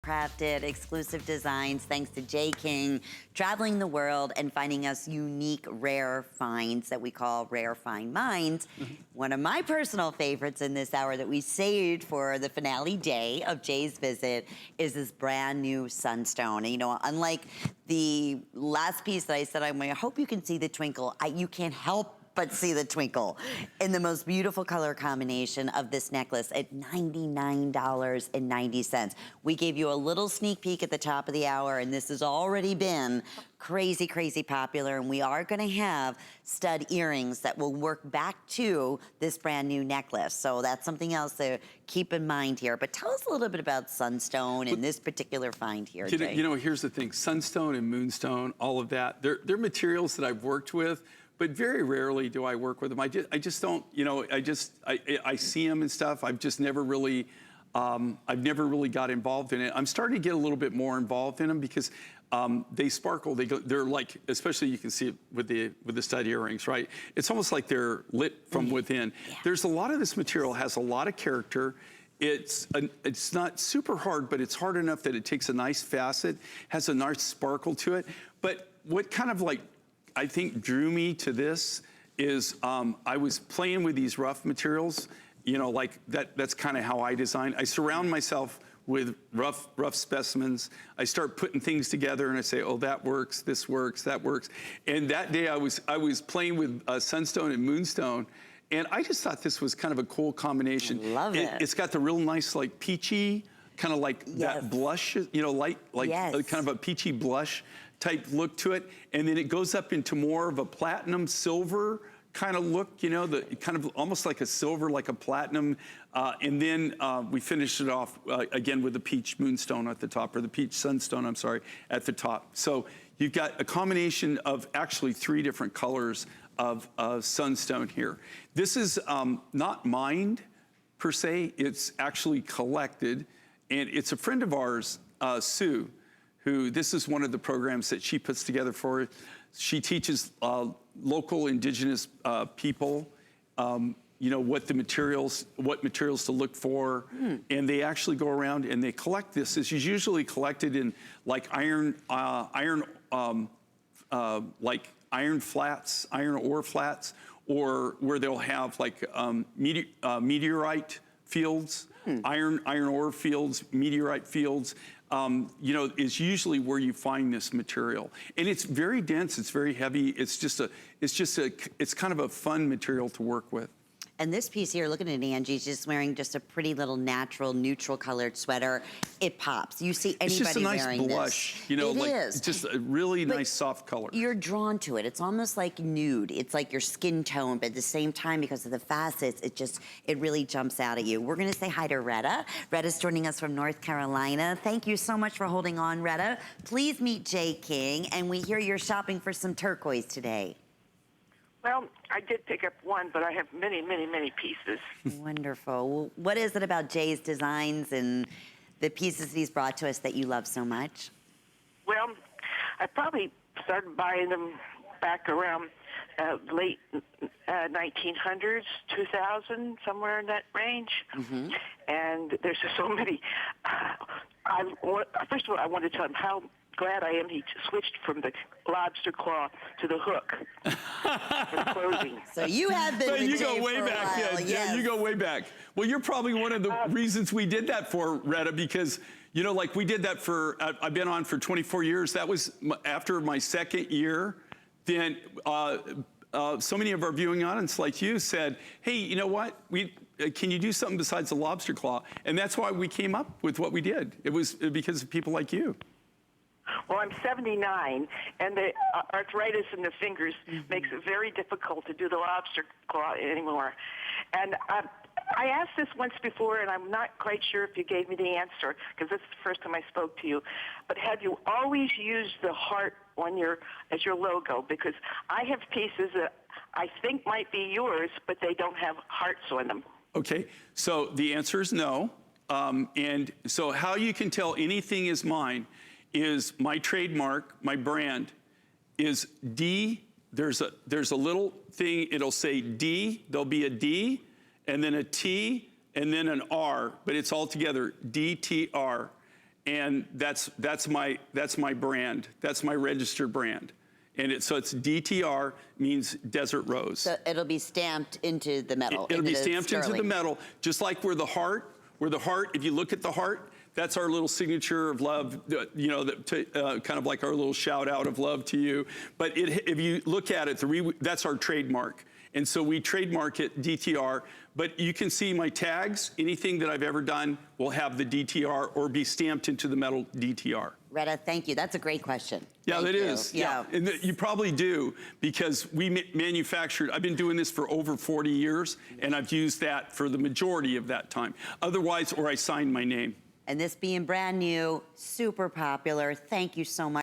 handcrafted, exclusive designs, thanks to Jay King, traveling the world and finding us unique, rare finds that we call Rare Find Minds. One of my personal favorites in this hour that we saved for the finale day of Jay's visit is this brand new Sunstone. And you know, unlike the last piece that I said, I hope you can see the twinkle, you can't help but see the twinkle in the most beautiful color combination of this necklace at $99.90. We gave you a little sneak peek at the top of the hour, and this has already been crazy, crazy popular. And we are gonna have stud earrings that will work back to this brand new necklace. So that's something else to keep in mind here. But tell us a little bit about Sunstone and this particular find here, Jay. You know, here's the thing, Sunstone and Moonstone, all of that, they're materials that I've worked with, but very rarely do I work with them. I just don't, you know, I see them and stuff. I've just never really, I've never really got involved in it. I'm starting to get a little bit more involved in them because they sparkle. They're like, especially you can see it with the stud earrings, right? It's almost like they're lit from within. Yeah. There's a lot of this material has a lot of character. It's not super hard, but it's hard enough that it takes a nice facet, has a nice sparkle to it. But what kind of like, I think drew me to this is I was playing with these rough materials, you know, like that's kind of how I design. I surround myself with rough specimens. I start putting things together and I say, oh, that works, this works, that works. And that day I was playing with Sunstone and Moonstone, and I just thought this was kind of a cool combination. Love it. It's got the real nice like peachy, kind of like that blush, you know, like kind of a peachy blush type look to it, and then it goes up into more of a platinum silver kind of look, you know, the kind of almost like a silver, like a platinum, and then we finished it off again with the peach moonstone at the top, or the peach sunstone, I'm sorry, at the top. So you've got a combination of actually 3 different colors of sunstone here. This is not mined per se, it's actually collected, and it's a friend of ours, Sue, who, this is one of the programs that she puts together for. She teaches local indigenous people, you know, what materials to look for, and they actually go around and they collect this. This is usually collected in like iron flats, iron ore flats, or where they'll have like meteorite fields, iron ore fields, meteorite fields. You know, is usually where you find this material. And it's very dense, it's very heavy, it's kind of a fun material to work with. And this piece here, looking at Angie, she's wearing just a pretty little natural, neutral colored sweater. It pops. You see anybody wearing this. It's just a nice blush, you know, like it's just a really nice soft color. You're drawn to it. It's almost like nude. It's like your skin tone, but at the same time, because of the facets, it really jumps out at you. We're gonna say hi to Retta. Retta's joining us from North Carolina. Thank you so much for holding on, Retta. Please meet Jay King, and we hear you're shopping for some turquoise today. Well, I did pick up one, but I have many, many, many pieces. Wonderful. Well, what is it about Jay's designs and the pieces he's brought to us that you love so much? Well, I probably started buying them back around late 1900s, 2000, somewhere in that range. And there's just so many. First of all, I want to tell him how glad I am he switched from the lobster claw to the hook for clothing. So you have been with you Jay go way for a back, while. yeah, you go way back. Well, you're probably one of the reasons we did that for, Retta, because, you know, like we did that for, I've been on for 24 years. That was after my 2nd year. Then so many of our viewing audience, like you, said, hey, you know what? Can you do something besides the lobster claw? And that's why we came up with what we did. It was because of people like you. Well, I'm 79, and the arthritis in the fingers makes it very difficult to do the lobster claw anymore. And I asked this once before, and I'm not quite sure if you gave me the answer, because this is the first time I spoke to you. But have you always used the heart on as your logo? Because I have pieces that I think might be yours, but they don't have hearts on them. Okay, so the answer is no. And so how you can tell anything is mine is my trademark, my brand, is D. There's a little thing, it'll say D, there'll be a D, and then a T, and then an R, but it's all together, DTR. and that's my brand. That's my registered brand. And so it's DTR, means desert rose. So it'll be stamped into the metal. It'll be stamped into the sterling. metal, just like where the heart, if you look at the heart, that's our little signature of love, you know, kind of like our little shout out of love to you. But if you look at it, that's our trademark. And so we trademark it DTR, but you can see my tags, anything that I've ever done will have the DTR or be stamped into the metal DTR. Retta, thank you. That's a great question. Yeah, Thank that you. is. Yeah. And you probably do, because we manufactured, I've been doing this for over 40 years, and I've used that for the majority of that time. Otherwise, or I signed my name. And this being brand new, super popular, thank you so much.